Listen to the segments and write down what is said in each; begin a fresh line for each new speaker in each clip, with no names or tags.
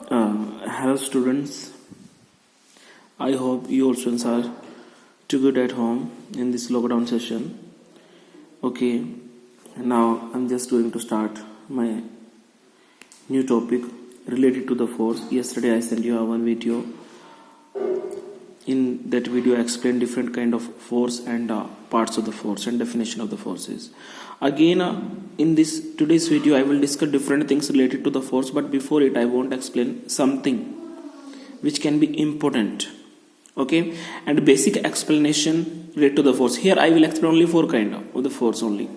Hello students, I hope you all students are too good at home in this lockdown session. Okay, now I'm just going to start my new topic related to the force. Yesterday I sent you one video. In that video I explained different kind of force and parts of the force and definition of the forces. Again in this today's video I will discuss different things related to the force, but before it I want to explain something which can be important. Okay, and basic explanation related to the force. Here I will explain only four kind of the force only.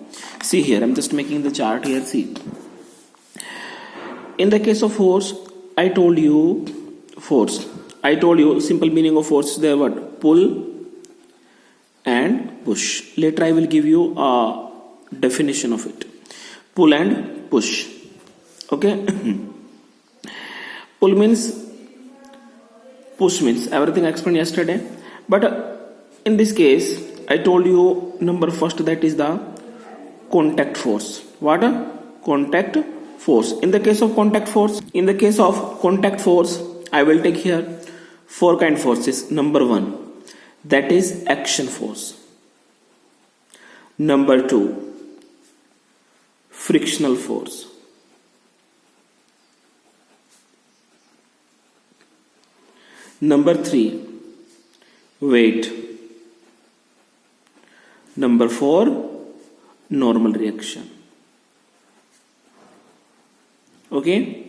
See here, I'm just making the chart here. See, in the case of force, I told you force. I told you simple meaning of force is there what? Pull and push. Later I will give you a definition of it. Pull and push. Okay. Pull means, push means everything I explained yesterday. But in this case, I told you number first, that is the contact force. What? Contact force. In the case of contact force, I will take here four kind forces. Number one, that is action force. Number two, frictional force. Number three, weight. Number four, normal reaction. Okay.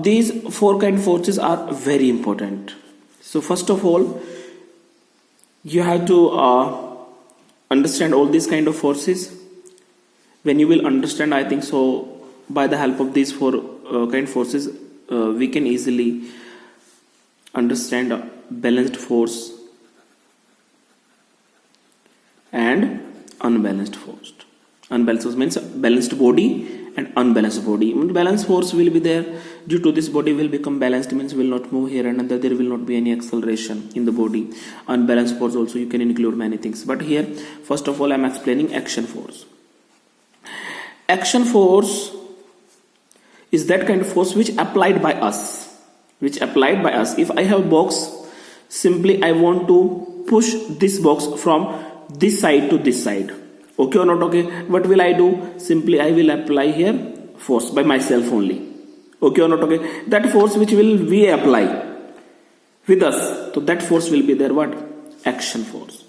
These four kind forces are very important. So first of all, you have to understand all these kind of forces. When you will understand, I think so, by the help of these four kind forces, we can easily understand balanced force and unbalanced force. Unbalanced force means balanced body and unbalanced body. Balanced force will be there due to this body will become balanced, means will not move here and there will not be any acceleration in the body. Unbalanced force also you can include many things, but here first of all I am explaining action force. Action force is that kind of force which applied by us. If I have a box, simply I want to push this box from this side to this side. Okay or not okay? What will I do? Simply I will apply here force by myself only. Okay or not okay? That force which will we apply with us, so that force will be there what? Action force.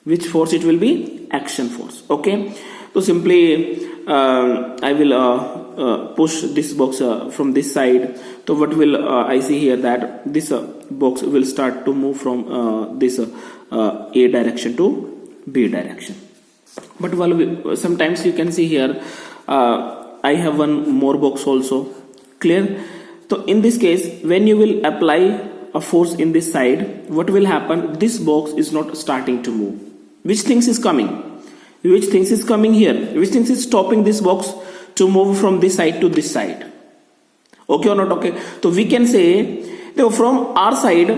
Which force it will be? Action force. Okay. So simply I will push this box from this side. So what will I see here, that this box will start to move from this A direction to B direction. But sometimes you can see here I have one more box also. Clear? So in this case, when you will apply a force in this side, what will happen? This box is not starting to move. Which things is coming? Which things is coming here? Which things is stopping this box to move from this side to this side? Okay or not okay? So we can say from our side,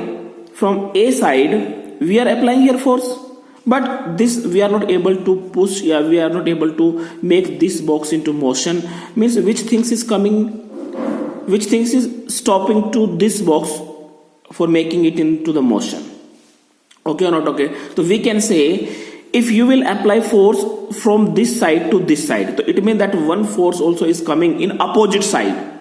from A side, we are applying here force, but this we are not able to push, we are not able to make this box into motion. Means which things is coming, which things is stopping to this box for making it into the motion. Okay or not okay? So we can say, if you will apply force from this side to this side, so it means that one force also is coming in opposite side,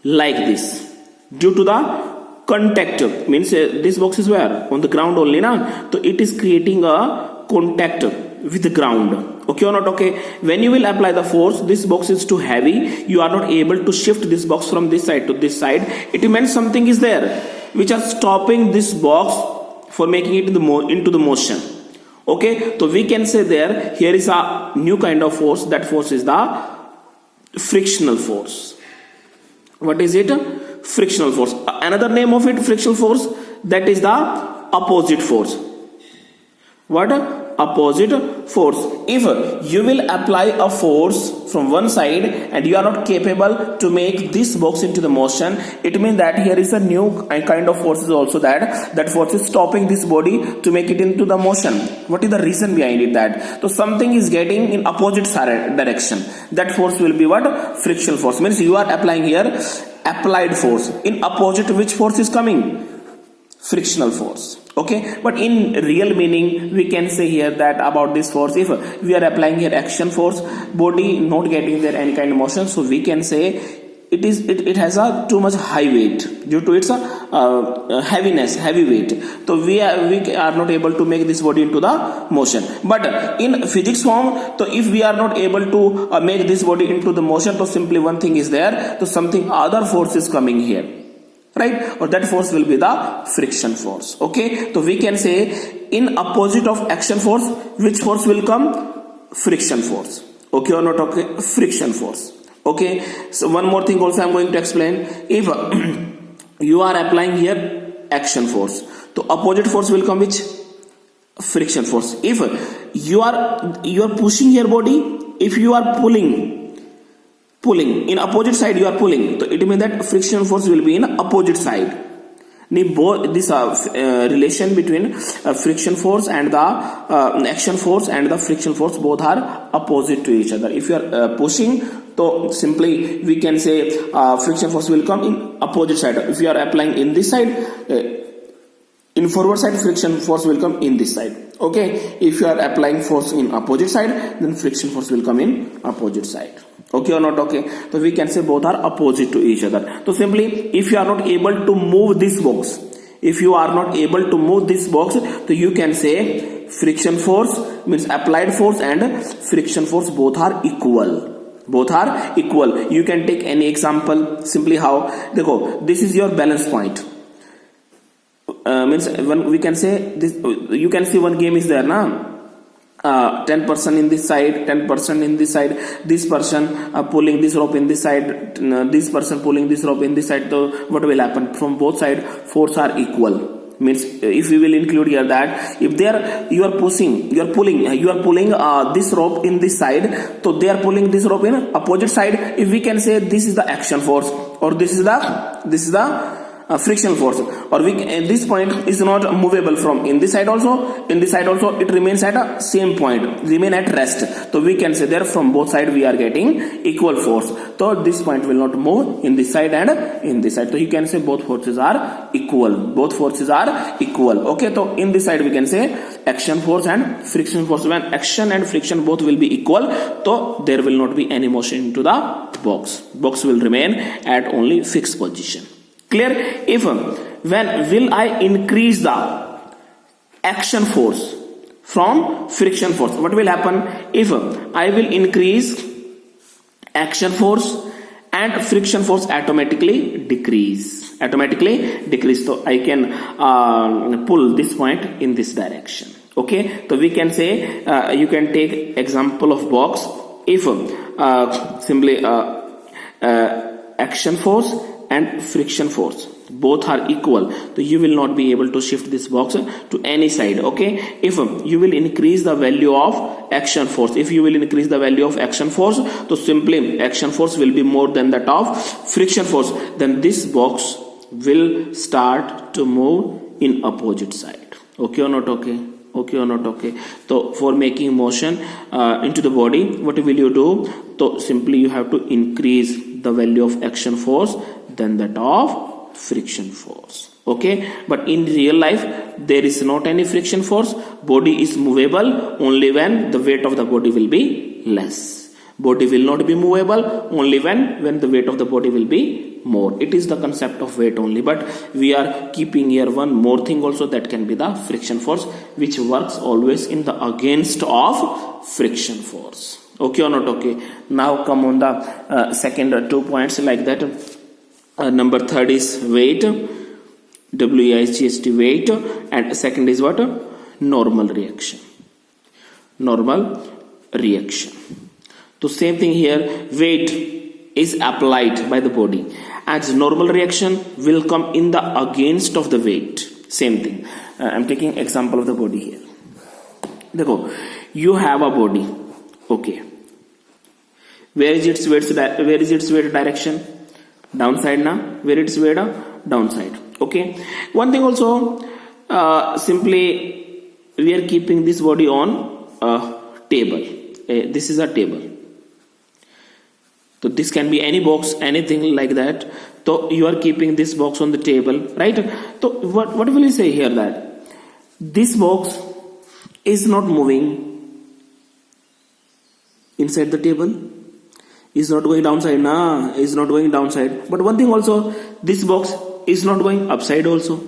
like this, due to the contact. Means this box is where? On the ground only, na? So it is creating a contact with the ground. Okay or not okay? When you will apply the force, this box is too heavy, you are not able to shift this box from this side to this side. It means something is there which are stopping this box for making it into the motion. Okay, so we can say there, here is a new kind of force. That force is the frictional force. What is it? Frictional force. Another name of it, frictional force, that is the opposite force. What? Opposite force. If you will apply a force from one side and you are not capable to make this box into the motion, it means that here is a new kind of force is also that force is stopping this body to make it into the motion. What is the reason behind it? That so something is getting in opposite direction. That force will be what? Frictional force. Means you are applying here applied force. In opposite, which force is coming? Frictional force. Okay, but in real meaning we can say here that about this force, if we are applying here action force, body not getting there any kind of motion, so we can say it has a too much high weight due to its heavy weight, so we are not able to make this body into the motion. But in physics form, so if we are not able to make this body into the motion, so simply one thing is there, so something other force is coming here, right? Or that force will be the friction force. Okay, so we can say in opposite of action force, which force will come? Friction force. Okay or not? Okay, friction force. Okay, so one more thing also I am going to explain. If you are applying here action force, so opposite force will come which? Friction force. If you are pushing your body, if you are pulling in opposite side, you are pulling, so it means that friction force will be in opposite side. This relation between friction force and the action force and the friction force, both are opposite to each other. If you are pushing, so simply we can say friction force will come in opposite side. If you are applying in this side, in forward side, friction force will come in this side. Okay, if you are applying force in opposite side, then friction force will come in opposite side. Okay or not? Okay, so we can say both are opposite to each other. So simply, if you are not able to move this box, so you can say friction force means applied force and friction force both are equal. You can take any example. Simply how? This is your balance point. Means when we can say this, you can see one game is there now. 10% in this side, 10% in this side, this person pulling this rope in this side, this person pulling this rope in this side. So what will happen? From both sides, force are equal. Means if we will include here that if you are pulling this rope in this side, so they are pulling this rope in opposite side. If we can say this is the action force, or this is the friction force, or this point is not movable from in this side also, it remains at a same point, remain at rest. So we can say there from both sides we are getting equal force. So this point will not move in this side and in this side. So you can say both forces are equal. Okay, so in this side we can say action force and friction force. When action and friction both will be equal, so there will not be any motion into the box. Box will remain at only fixed position. Clear? If when will I increase the action force from friction force, what will happen? If I will increase action force and friction force automatically decrease. So I can pull this point in this direction. Okay, so we can say you can take example of box. If simply action force and friction force both are equal, so you will not be able to shift this box to any side. Okay, if you will increase the value of action force, so simply action force will be more than that of friction force, then this box will start to move in opposite side. Okay or not? Okay, so for making motion into the body, what will you do? So simply you have to increase the value of action force than that of friction force. Okay, but in real life there is not any friction force. Body is movable only when the weight of the body will be less. Body will not be movable only when the weight of the body will be more. It is the concept of weight only, but we are keeping here one more thing also, that can be the friction force, which works always in the against of friction force. Okay or not? Okay, now come on the second 2 points like that. Number third is weight, WEIGHT, weight, and second is what? Normal reaction. So same thing here, weight is applied by the body, as normal reaction will come in the against of the weight. Same thing. I'm taking example of the body here. Dekho, you have a body. Okay, where is its weight direction? Downside na. Where its weight? Downside. Okay, one thing also, simply we are keeping this body on a table. This is a table. So this can be any box, anything like that. So you are keeping this box on the table, right? So what will you say here, that this box is not moving inside the table, is not going downside, is not going downside. But one thing also, this box is not going upside also.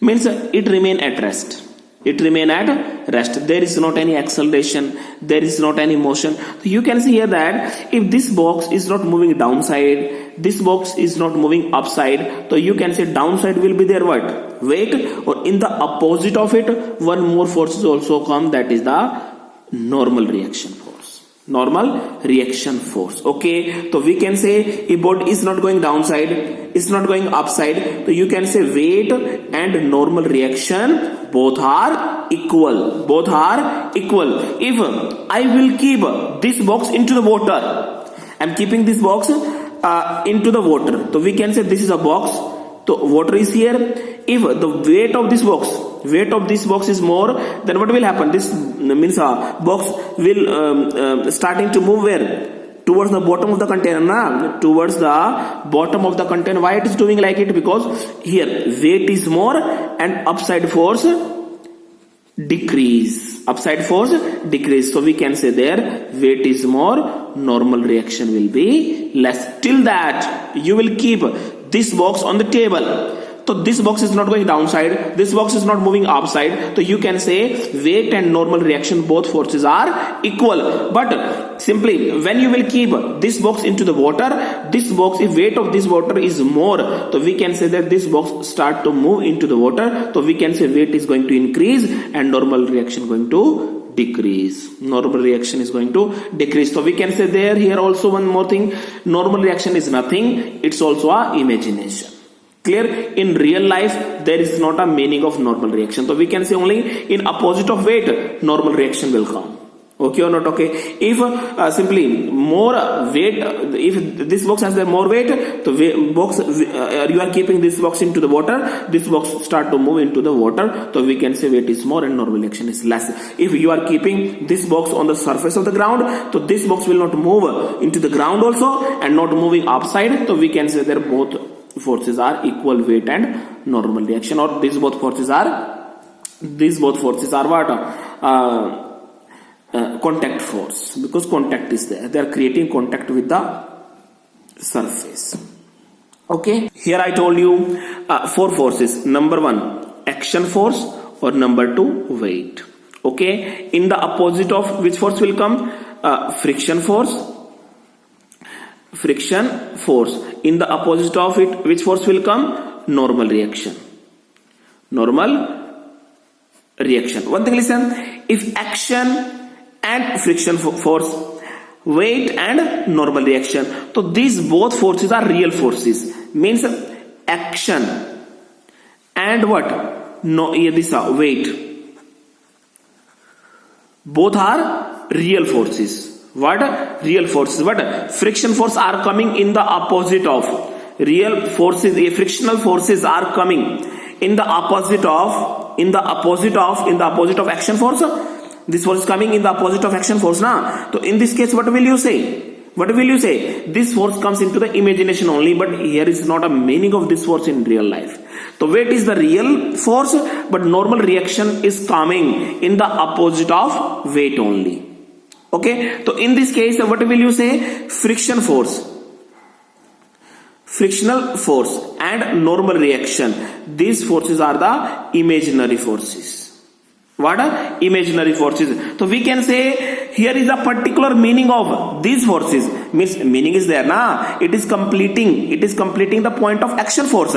Means it remain at rest. It remain at rest. There is not any acceleration. There is not any motion. So you can see here that if this box is not moving downside, this box is not moving upside, so you can say downside will be there what? Weight, or in the opposite of it, one more force is also come, that is the normal reaction force. Normal reaction force. Okay, so we can say if body is not going downside, is not going upside, so you can say weight and normal reaction both are equal. Both are equal. If I will keep this box into the water, I am keeping this box into the water, so we can say this is a box, so water is here. If the weight of this box is more, then what will happen? This means box will starting to move where? Towards the bottom of the container, towards the bottom of the container. Why it is doing like it? Because here weight is more and upside force decrease. Upside force decrease. So we can say there weight is more, normal reaction will be less. Till that you will keep this box on the table. So this box is not going downside, this box is not moving upside, so you can say weight and normal reaction both forces are equal. But simply when you will keep this box into the water, this box, if weight of this water is more, so we can say that this box start to move into the water, so we can say weight is going to increase and normal reaction going to decrease. Normal reaction is going to decrease. So we can say there, here also one more thing, normal reaction is nothing, it's also a imagination. Clear? In real life there is not a meaning of normal reaction, so we can say only in opposite of weight normal reaction will come. Okay or not? Okay. If simply more weight, if this box has more weight, the box you are keeping this box into the water, this box start to move into the water, so we can say weight is more and normal reaction is less. If you are keeping this box on the surface of the ground, so this box will not move into the ground also and not moving upside, so we can say that both forces are equal, weight and normal reaction, or these both forces are what? Contact force, because contact is there, they are creating contact with the surface. Okay, here I told you 4 forces. Number 1 action force, or number 2 weight. Okay, in the opposite of which force will come? Friction force. Friction force. In the opposite of it, which force will come? Normal reaction. Normal reaction. One thing, listen, if action and friction force, weight and normal reaction, so these both forces are real forces. Means action and what? No, this weight, both are real forces. What? Real forces. But friction force are coming in the opposite of real forces. Frictional forces are coming in the opposite of action force. This force is coming in the opposite of action force, na? So in this case, what will you say? What will you say? This force comes into the imagination only, but here is not a meaning of this force in real life. So weight is the real force, but normal reaction is coming in the opposite of weight only. Okay, so in this case, what will you say? Friction force, frictional force and normal reaction, these forces are the imaginary forces. What are imaginary forces? So we can say here is a particular meaning of these forces. Means meaning is there, na? It is completing the point of action force.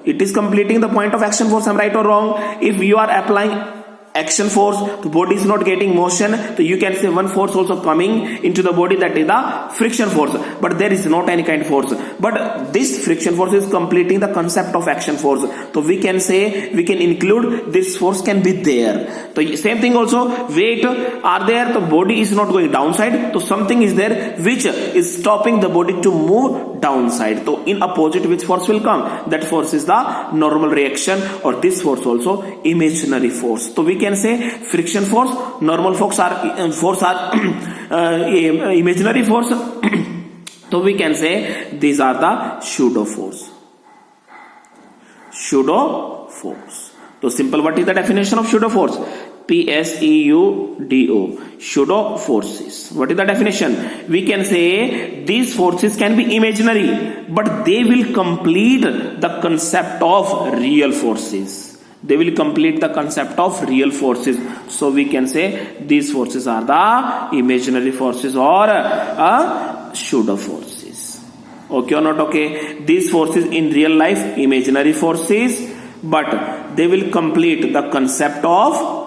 It is completing the point of action force. Am I right or wrong? If you are applying action force, the body is not getting motion, so you can say one force also coming into the body, that is the friction force, but there is not any kind of force, but this friction force is completing the concept of action force, so we can say, we can include this force can be there. So same thing also, weight are there, the body is not going downside, so something is there which is stopping the body to move downside. So in opposite, which force will come? That force is the normal reaction, or this force also imaginary force. So we can say friction force, normal force are imaginary force So we can say these are the pseudo force. Pseudo force. So simple, what is the definition of pseudo force? Pseudo, pseudo forces. What is the definition? We can say these forces can be imaginary, but they will complete the concept of real forces. They will complete the concept of real forces. So we can say these forces are the imaginary forces or pseudo forces. Okay or not okay? These forces in real life, imaginary forces, but they will complete the concept of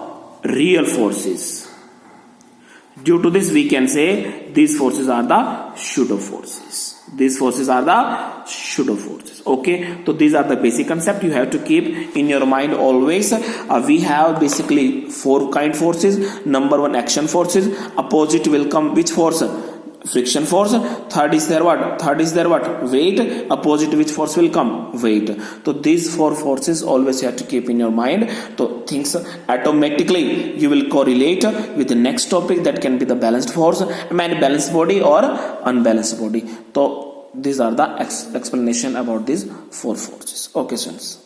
real forces. Due to this, we can say these forces are the pseudo forces. These forces are the pseudo forces. Okay, so these are the basic concept you have to keep in your mind always. We have basically 4 kind forces. Number 1, action forces. Opposite will come which force? Friction force. Third is there what? Weight. Opposite which force will come? Weight. So these 4 forces always you have to keep in your mind. So things automatically you will correlate with the next topic, that can be the balanced force, balanced body or unbalanced body. So these are the explanation about these 4 forces. Okay, students.